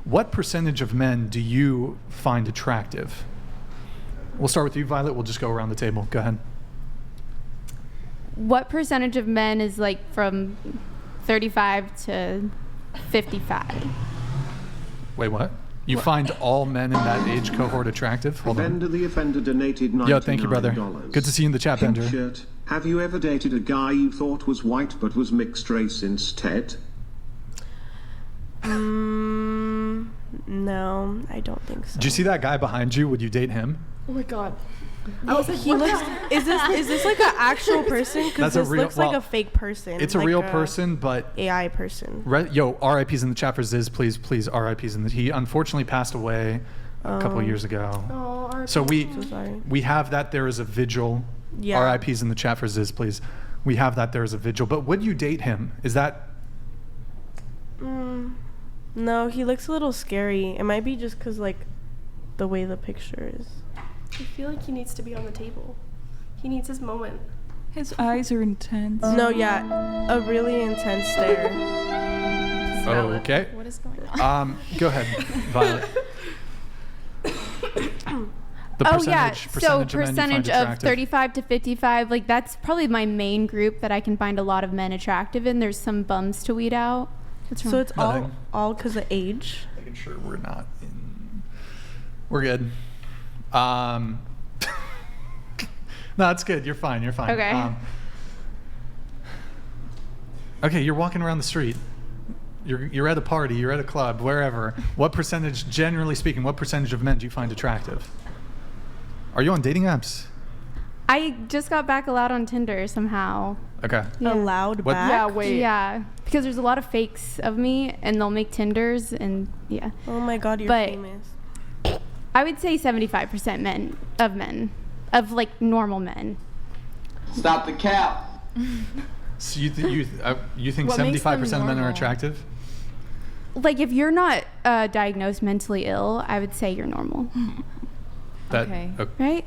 What percentage of men do you find attractive? We'll start with you, Violet. We'll just go around the table. Go ahead. What percentage of men is like from 35 to 55? Wait, what? You find all men in that age cohort attractive? Hold on. Bender the offender donated $99. Yo, thank you, brother. Good to see you in the chat, Pink Bender. shirt. Have you ever dated a guy you thought was white but was mixed race instead? No, I don't think so. Do you see that guy behind you? Would you date him? Oh my god. I was like, he looks. Is this like an actual person? Because this looks like a fake person. It's a real person, but AI person. Yo, RIP's in the chat for Ziz, please, RIP's in the. He unfortunately passed away a couple of years ago. Oh, RIP. So sorry. we have that there is a vigil. Yeah. RIP's in the chat for Ziz, please. We have that there is a vigil. But would you date him? Is that? No, he looks a little scary. It might be just because like the way the picture is. I feel like he needs to be on the table. He needs his moment. His eyes are intense. No, yeah, a really intense stare. Oh, okay. What is going on? Go ahead, Violet. The percentage of 35 to 55, like that's probably my main group that I can find a lot of men attractive in. There's some bums to weed out. So it's all because of age. Making sure we're not in. We're good. No, it's good. You're fine. Okay. Okay, you're walking around the street. You're at a party. You're at a club. Wherever. What percentage, generally speaking, what percentage of men do you find attractive? Are you on dating apps? I just got back allowed on Tinder somehow. Okay. Yeah. Allowed What- back? Yeah, wait. Yeah, because there's a lot of fakes of me, and they'll make Tinders, and yeah. Oh my god, you're But- famous. I would say 75% men, like normal men. Stop the cap. So you think What makes 75% of them men are normal? attractive? Like if you're not diagnosed mentally ill, I would say you're normal, Okay. right?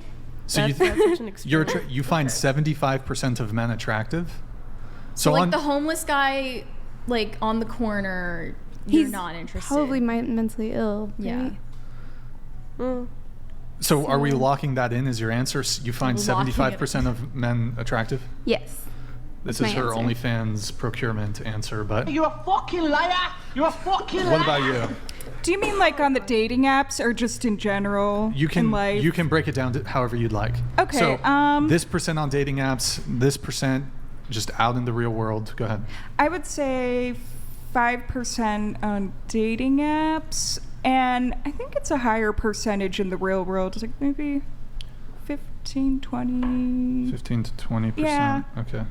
So That's such an extreme. you find 75% of men attractive? So like the homeless guy, like on the corner, you're He's not interested. probably mentally ill. Yeah. Right? So are we locking that in as your answer? You find Locking it 75% of men attractive? Yes. This That's is my her answer. OnlyFans procurement answer, but You're a fucking liar. You're a fucking liar. what about you? Do you mean like on the dating apps or just in general? You in life? can break it down to however you'd like. Okay, So this percent on dating apps, this percent just out in the real world. Go ahead. I would say 5% on dating apps, and I think it's a higher percentage in the real world. It's like maybe 15, 20. 15 to 20%. Yeah. Okay.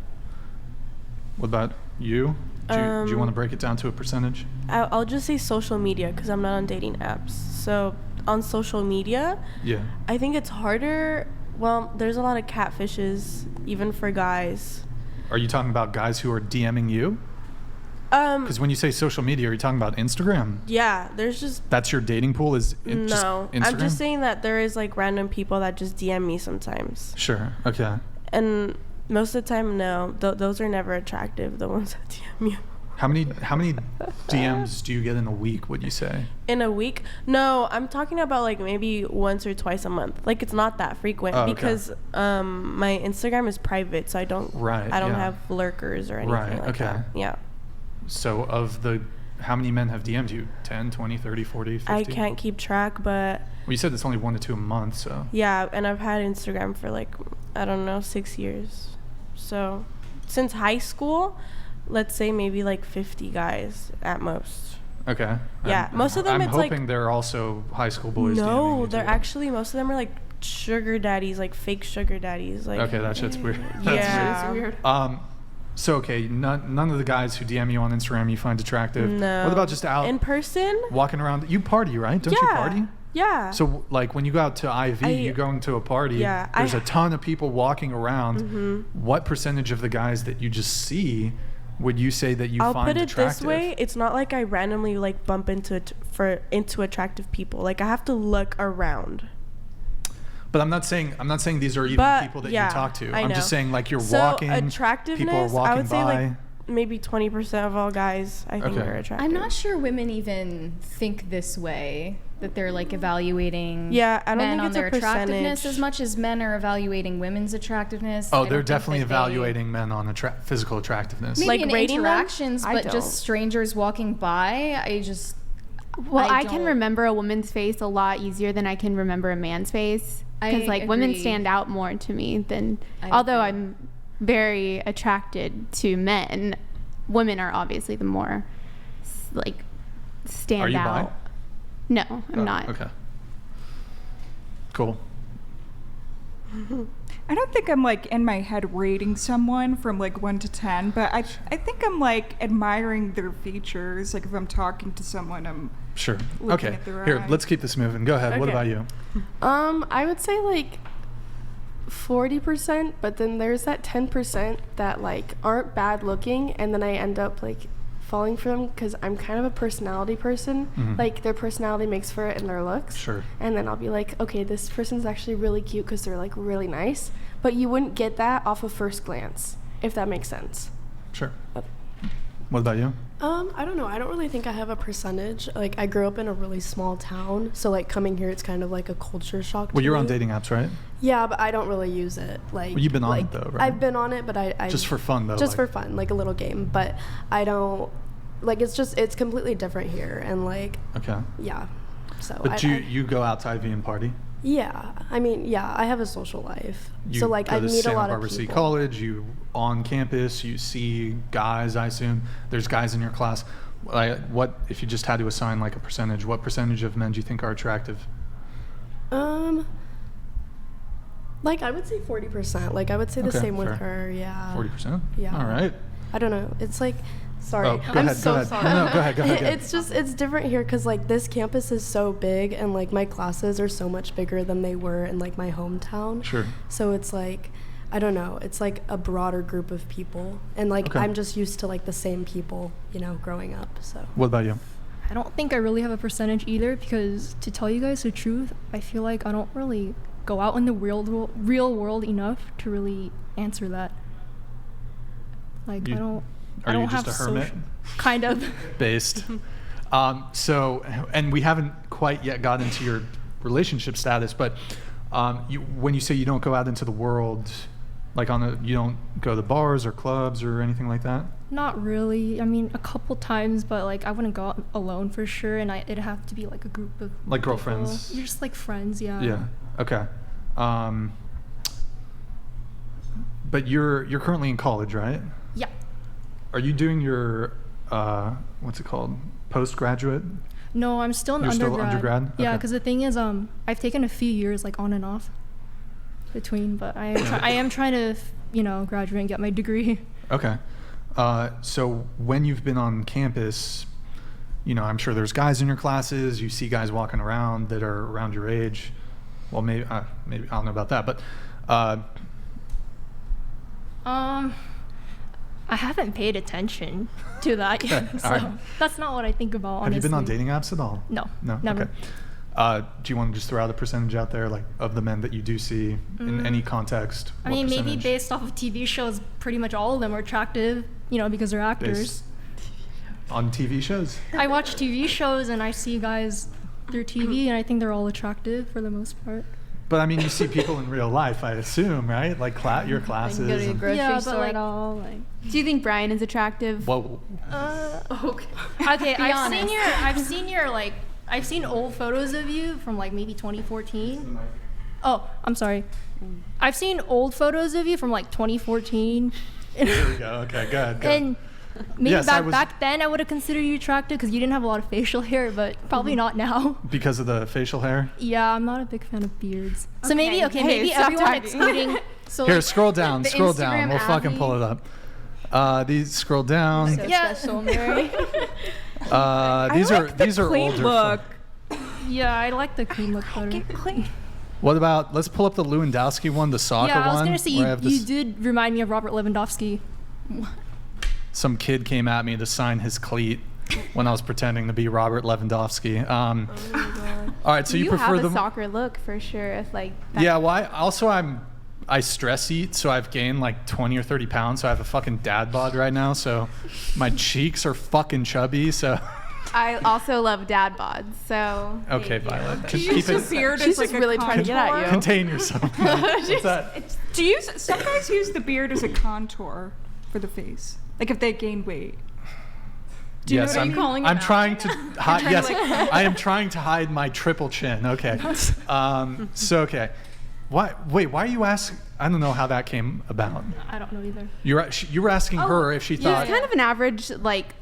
What about you? Do you want to break it down to a percentage? I'll just say social media because I'm not on dating apps. So on social media, Yeah. I think it's harder. Well, there's a lot of catfishes, even for guys. Are you talking about guys who are DMing you? Because when you say social media, are you talking about Instagram? Yeah, there's just That's your dating pool? Just no. Instagram? I'm just saying that there is like random people that just DM me sometimes, Sure. Okay. and most of the time, no, those are never attractive. The ones that DM you How many DMs do you get in a week, would you say? in a week. No, I'm talking about like maybe once or twice a month. Like it's not that frequent Oh, okay. because my Instagram is private, so I don't Yeah. have lurkers or anything Right, like okay. that. Yeah. So how many men have DM'd you? 10, 20, 30, 40, 50? I can't keep track, but Well, you said it's only 1 to 2 a month, so. yeah, and I've had Instagram for like, I don't know, 6 years. So since high school, let's say maybe like 50 guys at most. Okay. Yeah, most of them I'm it's like- hoping they're also high school boys. DMing No, you they're too. actually, most of them are like sugar daddies, like fake sugar daddies. Like, Okay, that shit's weird. That's yeah. Weird. So, okay, none of the guys who DM you on Instagram you find attractive. No. What about just out in person? walking around? You party, right? Don't you Yeah. party? Yeah. So, like, when you go out to IV, you going to a party, Yeah, there's a ton of people walking around. What percentage of the guys that you just see would you say that you I'll find put it attractive? this way: it's not like I randomly like bump into attractive people. Like I have to look around. But I'm not saying these are even But, people that yeah, you talk to. I I'm know. just saying like you're So walking, attractiveness, people are walking I would say by. like maybe 20% of all guys I think Okay. are attractive. I'm not sure women even think this way, that they're like evaluating Yeah, I don't men think on it's a their attractiveness percentage. as much as men are evaluating women's attractiveness. Oh, I they're don't think definitely that they- evaluating men on physical attractiveness. Maybe Like in rating them? interactions, I but don't. just strangers walking by. Well, I can don't- remember a woman's face a lot easier than I can remember a man's face. I Because like women agree. stand out more to me than, I although agree. I'm very attracted to men, women are obviously the more like stand Are you bi? out. No, I'm Oh, not. Okay. Cool. I don't think I'm like in my head rating someone from like 1 to 10, but I think I'm like admiring their features. Like if I'm talking to someone, I'm Sure. Looking Okay. at their Here, eyes. let's keep this moving. Go ahead. What Okay. about you? I would say like 40%, but then there's that 10% that like aren't bad looking, and then I end up like falling for them because I'm kind of a personality person. Mhm. Like their personality makes for it in their looks. Sure. And then I'll be like, okay, this person's actually really cute because they're like really nice, but you wouldn't get that off of first glance, if that makes sense. Sure. Okay. What about you? I don't know. I don't really think I have a percentage. Like I grew up in a really small town, so like coming here, it's kind of like a culture shock. Well, to you're on me. dating apps, right? Yeah, but I don't really use it. Like Well, you've been on like, it, though, right? I've been on it, but I Just for fun, though. just like- for fun, like a little game. But I don't like. It's completely different here, and like Okay. yeah. So But I, you go out to Ivy and party? yeah. I mean, yeah. I have a social life, You so like go I to meet a Santa lot Barbara of City people. College, you on campus, you see guys, I assume. There's guys in your class. What if you just had to assign like a percentage, what percentage of men do you think are attractive? Like I would say 40%. Like I would say the Okay, same with fair. her. Yeah. 40%? Yeah. All right. I don't know. It's like, sorry. Oh, go I'm ahead, so go ahead. sorry. No, go ahead, go ahead. It's different here because like this campus is so big and like my classes are so much bigger than they were in like my hometown. Sure. So it's like, I don't know. It's like a broader group of people, and like Okay. I'm just used to like the same people, growing up. So. What about you? I don't think I really have a percentage either, because to tell you guys the truth, I feel like I don't really go out in the real world enough to really answer that. Like You- I don't Are you have just a hermit? kind of. Based. So, and we haven't quite yet got into your relationship status, but when you say you don't go out into the world, like you don't go to bars or clubs or anything like that? Not really. I mean, a couple times, but like I wouldn't go out alone for sure, and it'd have to be like a group of Like people. girlfriends? You're just like friends, yeah. Yeah. Okay. But you're currently in college, right? Yeah. Are you doing your what's it called? Postgraduate? No, I'm still in You're still undergrad. undergrad? Yeah, Okay. because the thing is, I've taken a few years like on and off between, but I am trying to, graduate and get my degree. Okay. So when you've been on campus, I'm sure there's guys in your classes. You see guys walking around that are around your age. Well, maybe I don't know about that, but I haven't paid attention to that yet, Okay, so alright. that's not what I think about. have you been on honestly. dating apps at all? No, No. never. Okay. Do you want to just throw out a percentage out there, like of the men that you do see in any context? I what mean, maybe percentage? based off of TV shows, pretty much all of them are attractive, because they're actors. Based on TV shows. I watch TV shows and I see guys through TV, and I think they're all attractive for the most part. But I mean, you see people in real life, I assume, right? Like your classes. Like go to a and- grocery Yeah, but, store like- at all. Like, do you think Brian is attractive? Well, Okay. Okay, honest. I've seen old photos of you from like maybe 2014. Oh, I'm sorry. I've seen old photos of you from like 2014. there we go. Okay, good. And maybe Yes, I back then I would have considered you attractive because you didn't have a lot of facial hair, but probably not now. Because of the facial hair. Yeah, I'm not a big fan of beards. So Okay. maybe Hey, maybe stop everyone talking. excluding. So Here, like, scroll down. the Scroll down. Instagram We'll fucking Abby- pull it up. These scroll down. So Yeah. special, Mary. These I are like the these are clean older. look. Yeah, I like the clean look better. Get clean. What about? Let's pull up the Lewandowski one, the soccer Yeah, I was one. gonna say where I you, have you this- did remind me of Robert Lewandowski. Some kid came at me to sign his cleat when I was pretending to be Robert Lewandowski. All right, so you, prefer have the a soccer look for sure. If like that, Yeah, well, I'm I stress eat, so I've gained like 20 or 30 pounds. So I have a fucking dad bod right now. So my cheeks are fucking chubby. So I also love dad bods. So okay, Violet, Do you use the beard She's as like just a really trying to get at contour? you. contain yourself. What's that? Do you? Some guys use the beard as a contour for the face, like if they gain weight. Do you know what I'm, I mean? calling him I'm out? trying to hide. trying Yes, to, like- I am trying to hide my triple chin. Okay. So okay. Why? Wait. Why are you asking? I don't know how that came about. I don't know either. You were asking her if she thought. He's kind of an average like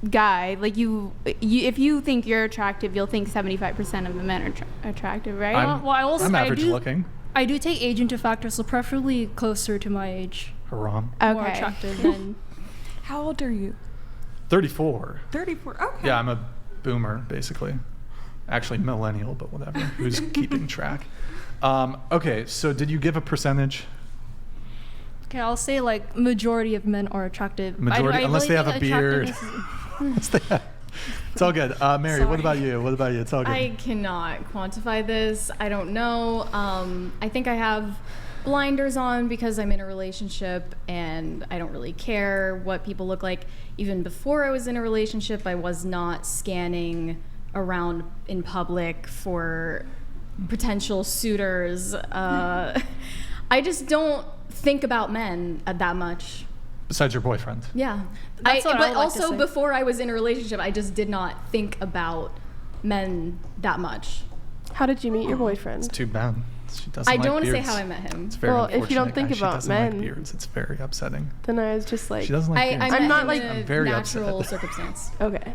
guy. Like you if you think you're attractive, you'll think 75% of the men are attractive, right? I'm average looking. I do take age into factor, so preferably closer to my age. Haram. More Okay. attractive than. How old are you? 34. 34. Okay. Yeah, I'm a boomer basically. Actually, millennial, but whatever. Who's keeping track? Okay, so did you give a percentage? Okay, I'll say like majority of men are attractive. Majority, I unless really they have a think beard. attractiveness It's all good. Mary, what about you? What about you? It's all good. I cannot quantify this. I don't know. I think I have blinders on because I'm in a relationship and I don't really care what people look like. Even before I was in a relationship, I was not scanning around in public for potential suitors. I just don't think about men that much. Besides your boyfriend. Yeah. That's what I but would like to also say. before I was in a relationship, I just did not think about men that much. How did you meet your It's boyfriend? too bad. She doesn't I like don't want to say beards. how I met him. It's very Well, if you unfortunate, don't think guys. about she doesn't men- like beards. It's very upsetting. Then I was just like, She doesn't like I beards. met not him like- in a I'm very natural upset. circumstance. okay.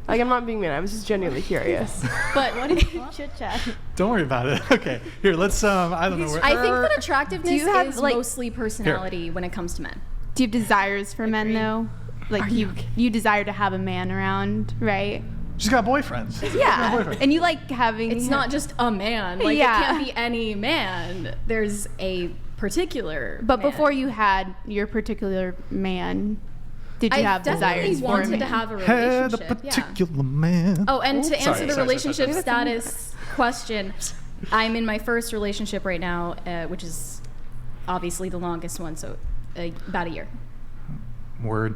Like, I'm not being mean. I was just genuinely curious. But what did you chit chat? Don't worry about it. Okay, here, let's, I don't know. Where, I think that attractiveness Do you have, is like- mostly personality when it comes to men. Do you have desires for men though? Like you desire to have a man around, right? she's got boyfriends. She's got Yeah. boyfriends. And you like having It's not just a man. Like Yeah. it can't be any man. There's a particular But man. before you had your particular man, did you I have definitely desires for a wanted man? to have a Had a relationship. Yeah. particular man. Oh, and to answer the Sorry. relationship status question, I'm in my first relationship right now, which is obviously the longest one, so about a year. Word.